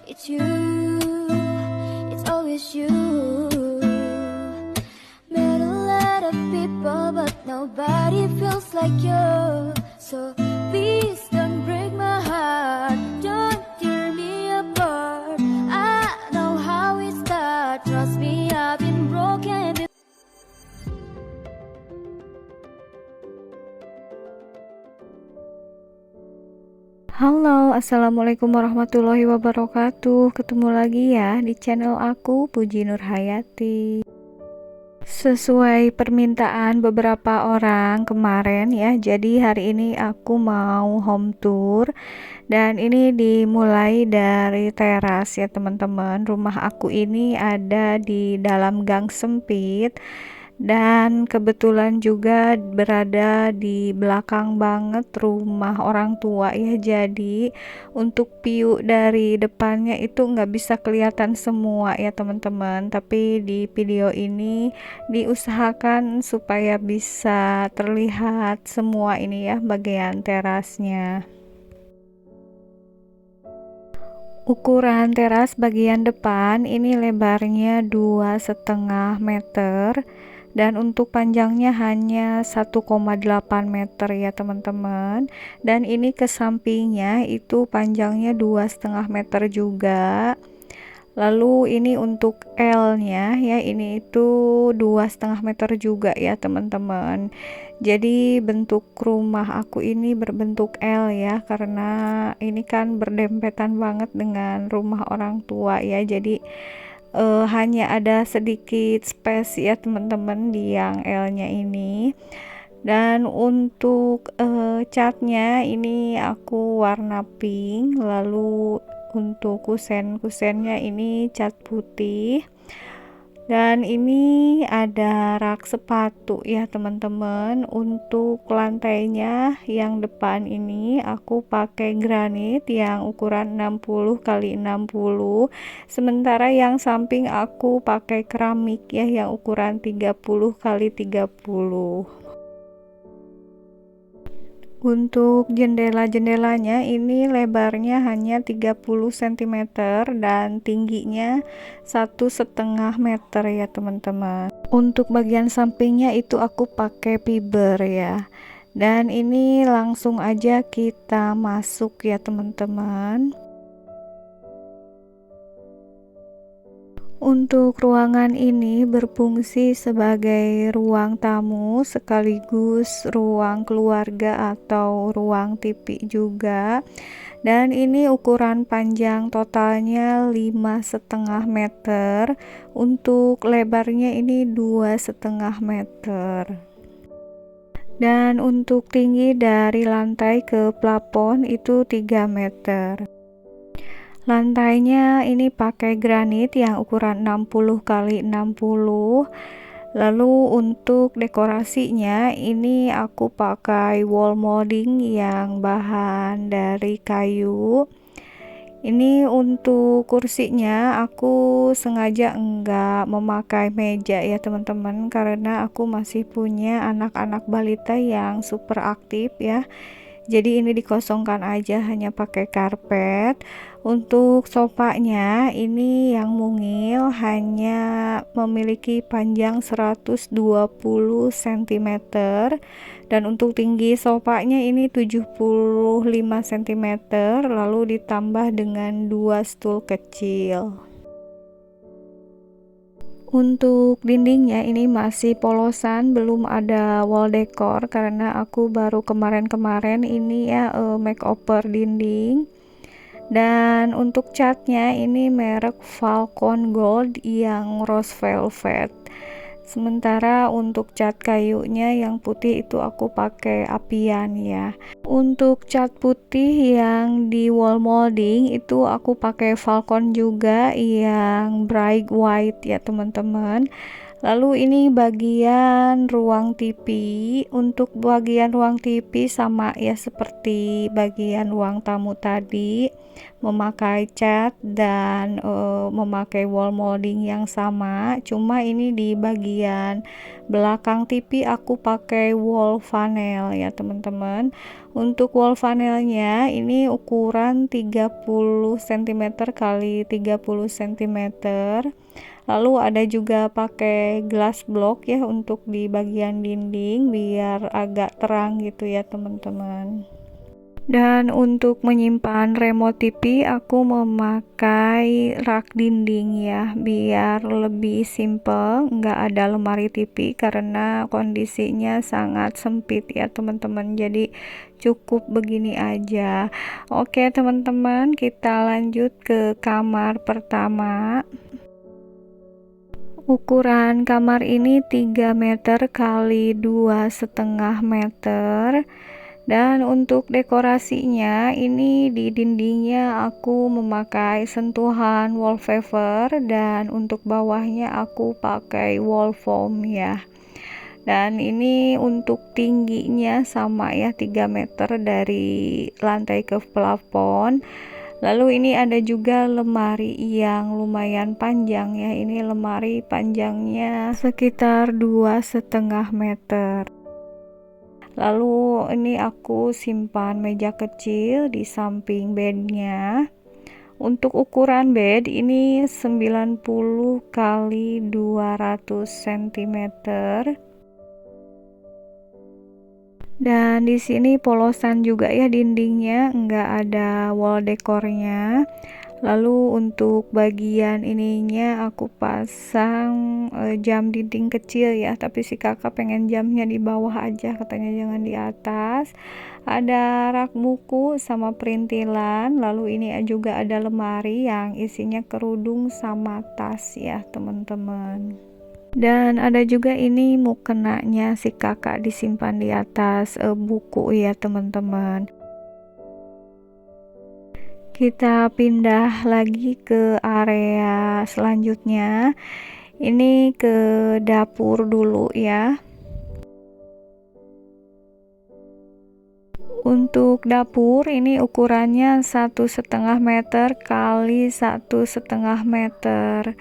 It's you, it's always you. Met a lot of people, but nobody feels like you. So please don't break my heart, don't tear me apart. I know how it starts, trust me, I've been broken before. Halo, assalamualaikum warahmatullahi wabarakatuh. Ketemu lagi ya di channel aku, Puji Nurhayati. Sesuai permintaan beberapa orang kemarin ya, jadi hari ini aku mau home tour. Dan ini dimulai dari teras ya teman-teman. Rumah aku ini ada di dalam gang sempit. Dan kebetulan juga berada di belakang banget rumah orang tua ya, jadi untuk view dari depannya itu nggak bisa kelihatan semua ya teman-teman, tapi di video ini diusahakan supaya bisa terlihat semua ini ya bagian terasnya. Ukuran teras bagian depan ini lebarnya 2,5 meter dan untuk panjangnya hanya 1,8 meter ya teman-teman. Dan ini ke sampingnya itu panjangnya 2,5 meter juga. Lalu ini untuk L-nya ya, ini itu 2,5 meter juga ya teman-teman. Jadi bentuk rumah aku ini berbentuk L ya, karena ini kan berdempetan banget dengan rumah orang tua ya. Jadi hanya ada sedikit space ya teman-teman di yang L-nya ini. Dan untuk catnya ini aku warna pink, lalu untuk kusen-kusennya ini cat putih. Dan ini ada rak sepatu ya teman-teman. Untuk lantainya yang depan ini aku pakai granit yang ukuran 60 kali 60. Sementara yang samping aku pakai keramik ya yang ukuran 30 kali 30. Untuk jendela-jendelanya ini lebarnya hanya 30 cm dan tingginya 1,5 meter ya teman-teman. Untuk bagian sampingnya itu aku pakai fiber ya. Dan ini langsung aja kita masuk ya teman-teman. Untuk ruangan ini berfungsi sebagai ruang tamu sekaligus ruang keluarga atau ruang TV juga. Dan ini ukuran panjang totalnya 5,5 meter, untuk lebarnya ini 2,5 meter. Dan untuk tinggi dari lantai ke plafon itu 3 meter. Lantainya ini pakai granit yang ukuran 60 kali 60. Lalu untuk dekorasinya ini aku pakai wall molding yang bahan dari kayu. Ini untuk kursinya aku sengaja enggak memakai meja ya teman-teman, karena aku masih punya anak-anak balita yang super aktif ya. Jadi ini dikosongkan aja, hanya pakai karpet. Untuk sofanya ini yang mungil hanya memiliki panjang 120 cm dan untuk tinggi sofanya ini 75 cm, lalu ditambah dengan 2 stool kecil. Untuk dindingnya ini masih polosan, belum ada wall decor karena aku baru kemarin-kemarin ini ya makeover dinding. Dan untuk catnya ini merek Falcon Gold yang rose velvet. Sementara untuk cat kayunya yang putih itu aku pakai Apian ya. Untuk cat putih yang di wall molding itu aku pakai Falcon juga yang bright white ya teman-teman. Lalu ini bagian ruang TV. Untuk bagian ruang TV sama ya seperti bagian ruang tamu tadi, memakai cat dan memakai wall molding yang sama. Cuma ini di bagian belakang TV aku pakai wall panel ya teman-teman. Untuk wall panelnya ini ukuran 30 cm kali 30 cm. Lalu ada juga pakai glass block ya untuk di bagian dinding biar agak terang gitu ya teman-teman. Dan untuk menyimpan remote TV aku memakai rak dinding ya biar lebih simple, nggak ada lemari TV karena kondisinya sangat sempit ya teman-teman, jadi cukup begini aja. Oke teman-teman, kita lanjut ke kamar pertama. Ukuran kamar ini 3 meter kali 2,5 meter. Dan untuk dekorasinya ini di dindingnya aku memakai sentuhan wallpaper dan untuk bawahnya aku pakai wall foam ya. Dan ini untuk tingginya sama ya 3 meter dari lantai ke plafon. Lalu ini ada juga lemari yang lumayan panjang ya. Ini lemari panjangnya sekitar 2,5 meter. Lalu ini aku simpan meja kecil di samping bednya. Untuk ukuran bed ini 90 kali 200 cm. Dan di sini polosan juga ya dindingnya, enggak ada wall dekornya. Lalu untuk bagian ininya aku pasang jam dinding kecil ya, tapi si kakak pengen jamnya di bawah aja, katanya jangan di atas. Ada rak buku sama perintilan, lalu ini juga ada lemari yang isinya kerudung sama tas ya teman-teman. Dan ada juga ini mukenanya si kakak disimpan di atas buku ya teman-teman. Kita pindah lagi ke area selanjutnya. Ini ke dapur dulu ya. Untuk dapur ini ukurannya 1,5 meter kali 1,5 meter.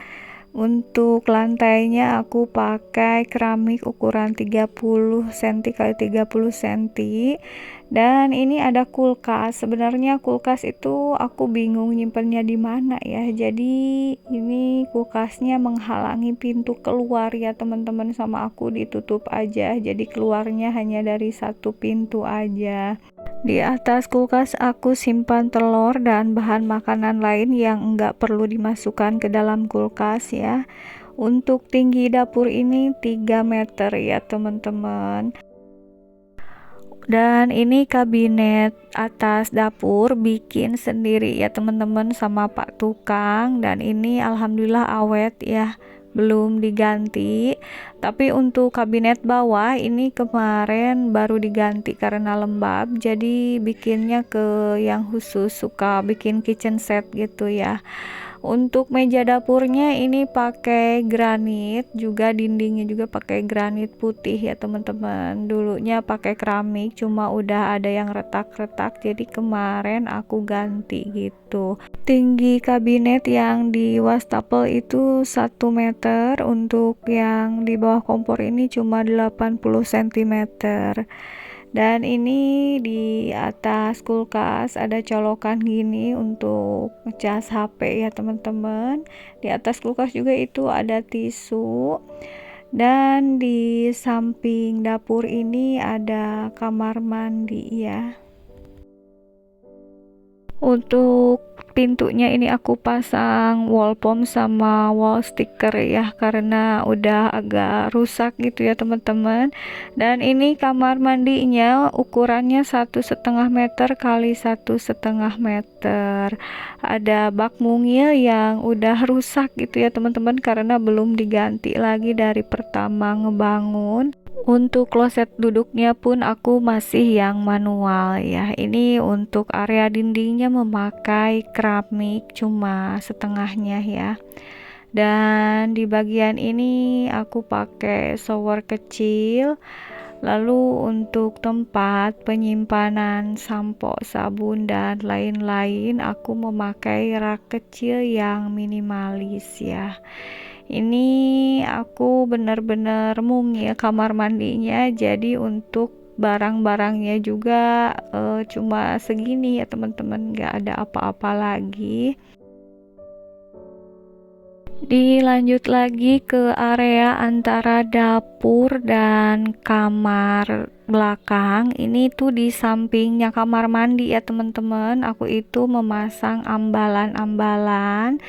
Untuk lantainya aku pakai keramik ukuran 30 cm kali 30 cm. Dan ini ada kulkas. Sebenarnya kulkas itu aku bingung nyimpennya di mana ya. Jadi ini kulkasnya menghalangi pintu keluar ya teman-teman, sama aku ditutup aja. Jadi keluarnya hanya dari satu pintu aja. Di atas kulkas aku simpan telur dan bahan makanan lain yang enggak perlu dimasukkan ke dalam kulkas ya. Untuk tinggi dapur ini 3 meter ya teman-teman. Dan ini kabinet atas dapur bikin sendiri ya teman-teman sama Pak Tukang, dan ini alhamdulillah awet ya, belum diganti. Tapi untuk kabinet bawah ini kemarin baru diganti karena lembab, jadi bikinnya ke yang khusus suka bikin kitchen set gitu ya. Untuk meja dapurnya ini pakai granit, juga dindingnya juga pakai granit putih ya teman-teman. Dulunya pakai keramik, cuma udah ada yang retak-retak, jadi kemarin aku ganti gitu. Tinggi kabinet yang di wastafel itu 1 meter, untuk yang di bawah kompor ini cuma 80 cm. Dan ini di atas kulkas ada colokan gini untuk ngecas HP ya teman-teman. Di atas kulkas juga itu ada tisu. Dan di samping dapur ini ada kamar mandi ya. Untuk pintunya ini aku pasang wall foam sama wall sticker ya, karena udah agak rusak gitu ya teman-teman. Dan ini kamar mandinya ukurannya 1,5 meter kali 1,5 meter. Ada bak mungil yang udah rusak gitu ya teman-teman, karena belum diganti lagi dari pertama ngebangun. Untuk kloset duduknya pun aku masih yang manual ya. Ini untuk area dindingnya memakai keramik cuma setengahnya ya. Dan di bagian ini aku pakai shower kecil. Lalu untuk tempat penyimpanan sampo, sabun dan lain-lain aku memakai rak kecil yang minimalis ya. Ini aku benar-benar mungil kamar mandinya, jadi untuk barang-barangnya juga cuma segini ya teman-teman, nggak ada apa-apa lagi. Dilanjut lagi ke area antara dapur dan kamar belakang. Ini tuh di sampingnya kamar mandi ya teman-teman. Aku itu memasang ambalan-ambalan,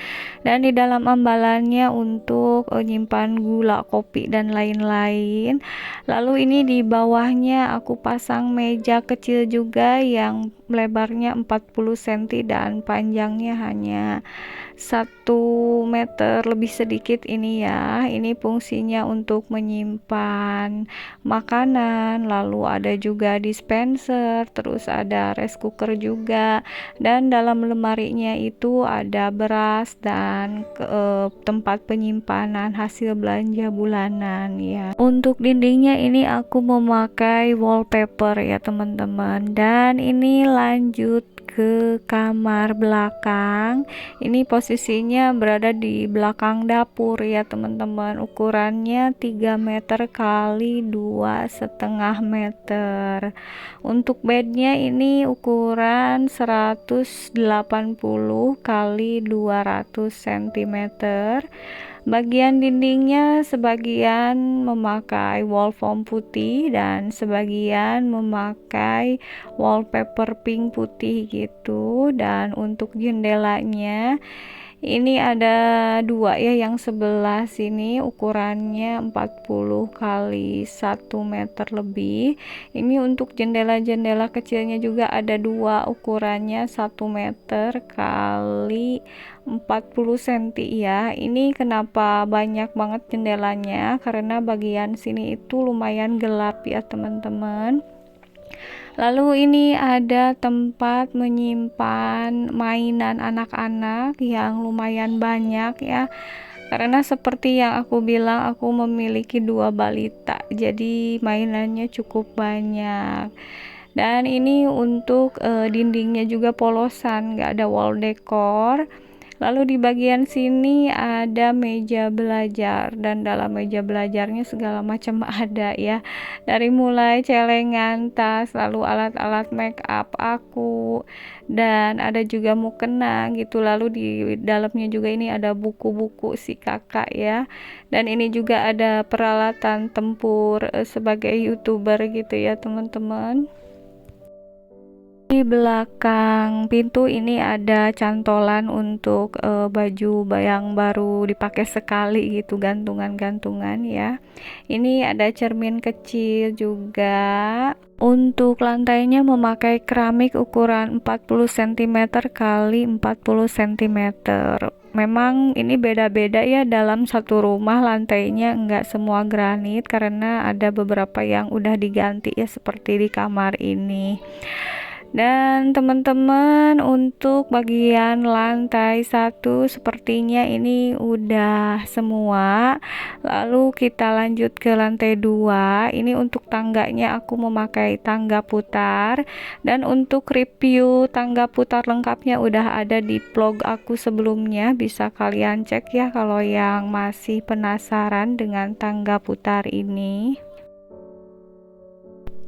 dan di dalam ambalannya untuk nyimpan gula, kopi dan lain-lain. Lalu ini di bawahnya aku pasang meja kecil juga yang lebarnya 40 cm dan panjangnya hanya 1 meter lebih sedikit ini ya. Ini fungsinya untuk menyimpan makanan, lalu ada juga dispenser, terus ada rice cooker juga, dan dalam lemarinya itu ada beras dan tempat penyimpanan hasil belanja bulanan ya. Untuk dindingnya ini aku memakai wallpaper ya teman-teman, dan ini lanjut ke kamar belakang. Ini posisinya berada di belakang dapur ya teman-teman. Ukurannya 3 meter kali 2,5 meter. Untuk bednya ini ukuran 180 kali 200 cm. Bagian dindingnya sebagian memakai wall foam putih dan sebagian memakai wallpaper pink putih gitu. Dan untuk jendelanya ini ada dua ya, yang sebelah sini ukurannya 40 kali 1 meter lebih. Ini untuk jendela-jendela kecilnya juga ada dua, ukurannya 1 meter kali 40 cm ya. Ini kenapa banyak banget jendelanya, karena bagian sini itu lumayan gelap ya teman-teman. Lalu ini ada tempat menyimpan mainan anak-anak yang lumayan banyak ya. Karena seperti yang aku bilang, aku memiliki 2 balita, jadi mainannya cukup banyak. Dan ini untuk dindingnya juga polosan, nggak ada wall decor. Lalu di bagian sini ada meja belajar, dan dalam meja belajarnya segala macam ada ya. Dari mulai celengan, tas, lalu alat-alat make up aku, dan ada juga mukena gitu. Lalu di dalamnya juga ini ada buku-buku si kakak ya. Dan ini juga ada peralatan tempur sebagai YouTuber gitu ya teman-teman. Di belakang pintu ini ada cantolan untuk baju yang baru dipakai sekali gitu, gantungan-gantungan ya. Ini ada cermin kecil juga. Untuk lantainya memakai keramik ukuran 40 cm kali 40 cm. Memang ini beda-beda ya, dalam satu rumah lantainya enggak semua granit karena ada beberapa yang udah diganti ya, seperti di kamar ini. Dan teman-teman, untuk bagian lantai 1 sepertinya ini udah semua. Lalu kita lanjut ke lantai 2. Ini untuk tangganya aku memakai tangga putar, dan untuk review tangga putar lengkapnya udah ada di vlog aku sebelumnya, bisa kalian cek ya kalau yang masih penasaran dengan tangga putar ini.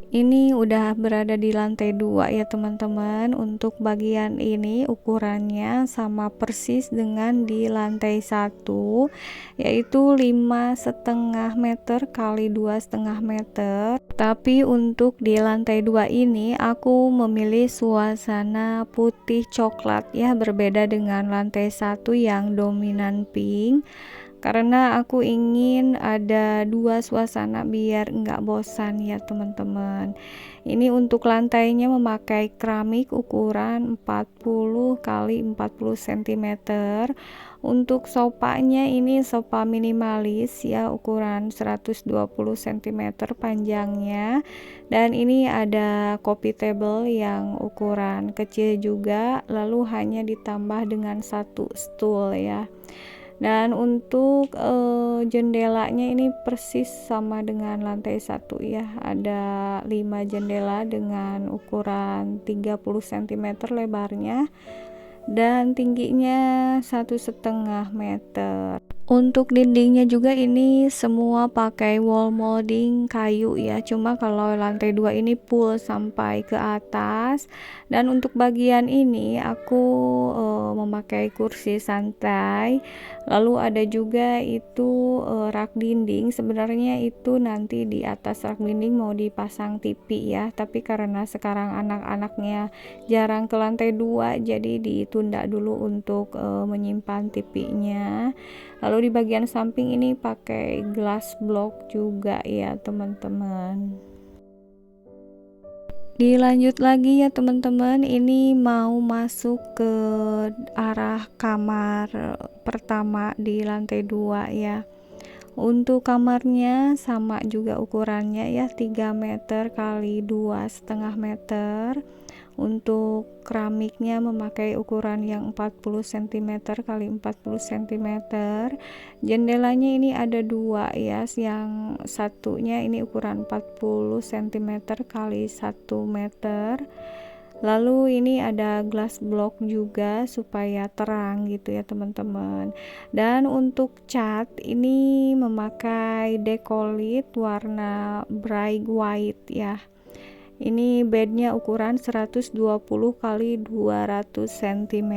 Ini udah berada di lantai 2 ya teman-teman. Untuk bagian ini ukurannya sama persis dengan di lantai 1, yaitu 5,5 meter kali 2,5 meter. Tapi untuk di lantai 2 ini aku memilih suasana putih coklat ya, berbeda dengan lantai 1 yang dominan pink. Karena aku ingin ada 2 suasana biar enggak bosan ya teman-teman. Ini untuk lantainya memakai keramik ukuran 40 kali 40 cm. Untuk sopanya ini sofa minimalis ya, ukuran 120 cm panjangnya. Dan ini ada coffee table yang ukuran kecil juga, lalu hanya ditambah dengan 1 stool ya. Dan untuk jendelanya ini persis sama dengan lantai 1 ya, ada 5 jendela dengan ukuran 30 cm lebarnya dan tingginya 1,5 meter. Untuk dindingnya juga ini semua pakai wall molding kayu ya, cuma kalau lantai 2 ini full sampai ke atas. Dan untuk bagian ini aku memakai kursi santai, lalu ada juga itu rak dinding. Sebenarnya itu nanti di atas rak dinding mau dipasang TV ya, tapi karena sekarang anak-anaknya jarang ke lantai 2 jadi ditunda dulu untuk menyimpan TV-nya. Lalu di bagian samping ini pakai glass block juga ya teman-teman. Dilanjut lagi ya teman-teman, ini mau masuk ke arah kamar pertama di lantai 2 ya. Untuk kamarnya sama juga ukurannya ya, 3 meter kali 2,5 meter. Untuk keramiknya memakai ukuran yang 40 cm kali 40 cm. Jendelanya ini ada 2 ya, yang satunya ini ukuran 40 cm kali 1 meter. Lalu ini ada glass block juga supaya terang gitu ya teman-teman. Dan untuk cat ini memakai decolit warna bright white ya. Ini bednya ukuran 120 kali 200 cm.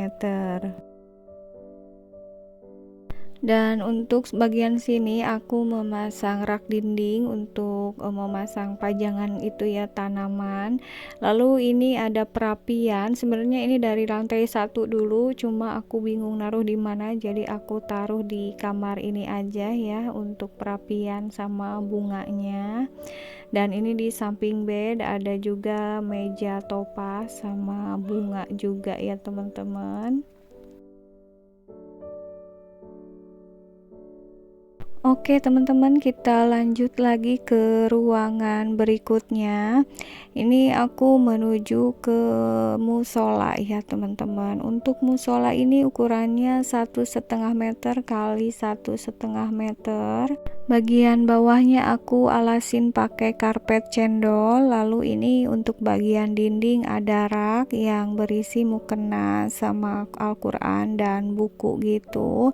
Dan untuk bagian sini aku memasang rak dinding untuk memasang pajangan itu ya, tanaman. Lalu ini ada perapian, sebenarnya ini dari lantai 1 dulu, cuma aku bingung naruh di mana, jadi aku taruh di kamar ini aja ya untuk perapian sama bunganya. Dan ini di samping bed ada juga meja topas sama bunga juga ya teman-teman. Oke teman-teman, kita lanjut lagi ke ruangan berikutnya. Ini aku menuju ke musola ya teman-teman. Untuk musola ini ukurannya 1,5 meter kali 1,5 meter. Bagian bawahnya aku alasin pakai karpet cendol. Lalu ini untuk bagian dinding ada rak yang berisi mukena sama Al-Quran dan buku gitu.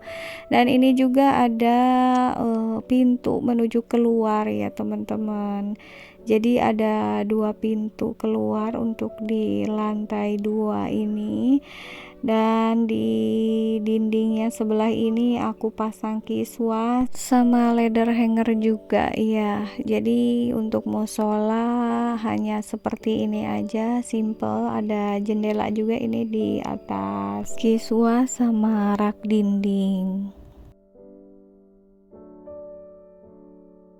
Dan ini juga ada pintu menuju keluar ya teman-teman. Jadi ada 2 pintu keluar untuk di lantai 2 ini. Dan di dindingnya sebelah ini aku pasang kiswa sama leather hanger juga ya. Jadi untuk musola hanya seperti ini aja, simple. Ada jendela juga ini di atas kiswa sama rak dinding.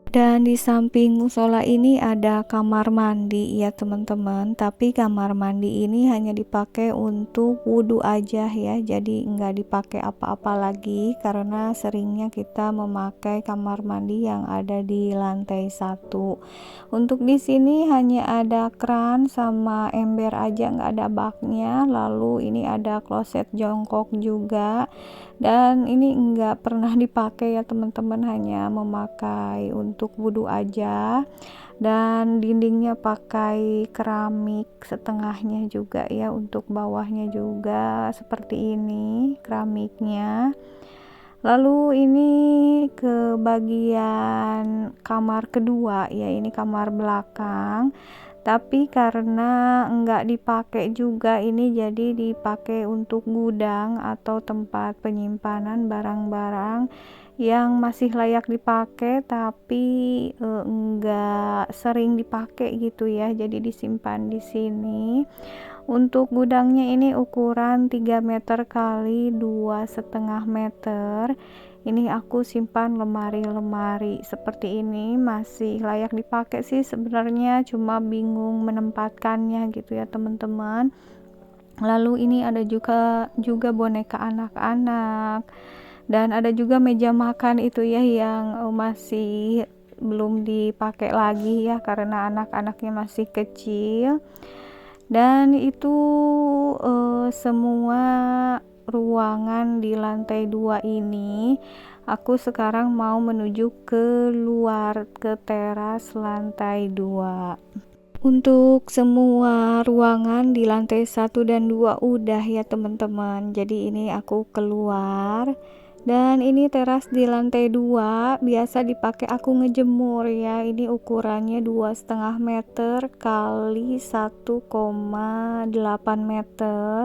Dan di samping musola ini ada kamar mandi ya teman-teman, tapi kamar mandi ini hanya dipakai untuk wudhu aja ya, jadi nggak dipakai apa-apa lagi karena seringnya kita memakai kamar mandi yang ada di lantai 1. Untuk di sini hanya ada kran sama ember aja, nggak ada baknya. Lalu ini ada kloset jongkok juga, dan ini enggak pernah dipakai ya teman-teman, hanya memakai untuk wudhu aja. Dan dindingnya pakai keramik setengahnya juga ya, untuk bawahnya juga seperti ini keramiknya. Lalu ini ke bagian kamar kedua ya, ini kamar belakang, tapi karena enggak dipakai juga ini, jadi dipakai untuk gudang atau tempat penyimpanan barang-barang yang masih layak dipakai tapi enggak sering dipakai gitu ya, jadi disimpan di sini. Untuk gudangnya ini ukuran 3 meter kali 2,5 meter. Ini aku simpan lemari-lemari seperti ini, masih layak dipakai sih sebenarnya, cuma bingung menempatkannya gitu ya teman-teman. Lalu ini ada juga boneka anak-anak, dan ada juga meja makan itu ya yang masih belum dipakai lagi ya karena anak-anaknya masih kecil. Dan itu semua ruangan di lantai 2 ini, aku sekarang mau menuju keluar ke teras lantai 2. Untuk semua ruangan di lantai 1 dan 2 udah ya teman-teman. Jadi ini aku keluar. Dan ini teras di lantai 2 biasa dipakai aku ngejemur ya. Ini ukurannya 2,5 meter kali 1,8 meter.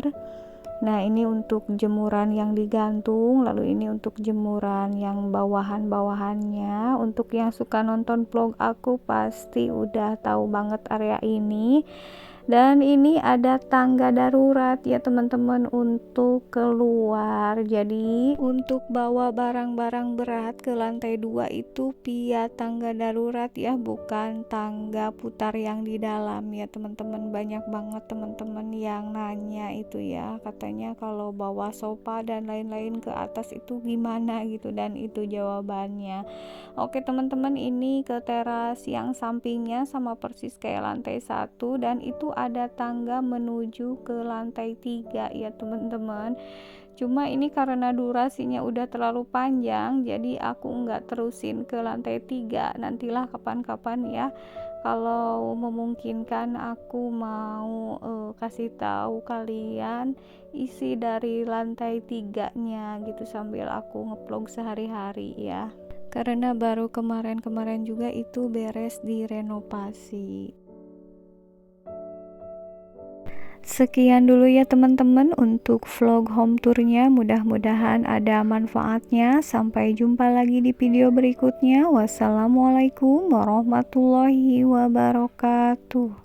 Nah ini untuk jemuran yang digantung, lalu ini untuk jemuran yang bawahan-bawahannya. Untuk yang suka nonton vlog aku pasti udah tahu banget area ini. Dan ini ada tangga darurat ya teman-teman untuk keluar. Jadi untuk bawa barang-barang berat ke lantai 2 itu via tangga darurat ya, bukan tangga putar yang di dalam ya teman-teman. Banyak banget teman-teman yang nanya itu ya, katanya kalau bawa sofa dan lain-lain ke atas itu gimana gitu, dan itu jawabannya. Oke teman-teman, ini ke teras yang sampingnya sama persis kayak lantai 1, dan itu ada tangga menuju ke lantai 3 ya teman-teman. Cuma ini karena durasinya udah terlalu panjang, jadi aku nggak terusin ke lantai 3. Nantilah kapan-kapan ya, kalau memungkinkan aku mau kasih tahu kalian isi dari lantai 3-nya gitu sambil aku ngevlog sehari-hari ya. Karena baru kemarin-kemarin juga itu beres direnovasi. Sekian dulu ya teman-teman untuk vlog home tournya, mudah-mudahan ada manfaatnya. Sampai jumpa lagi di video berikutnya. Wassalamualaikum warahmatullahi wabarakatuh.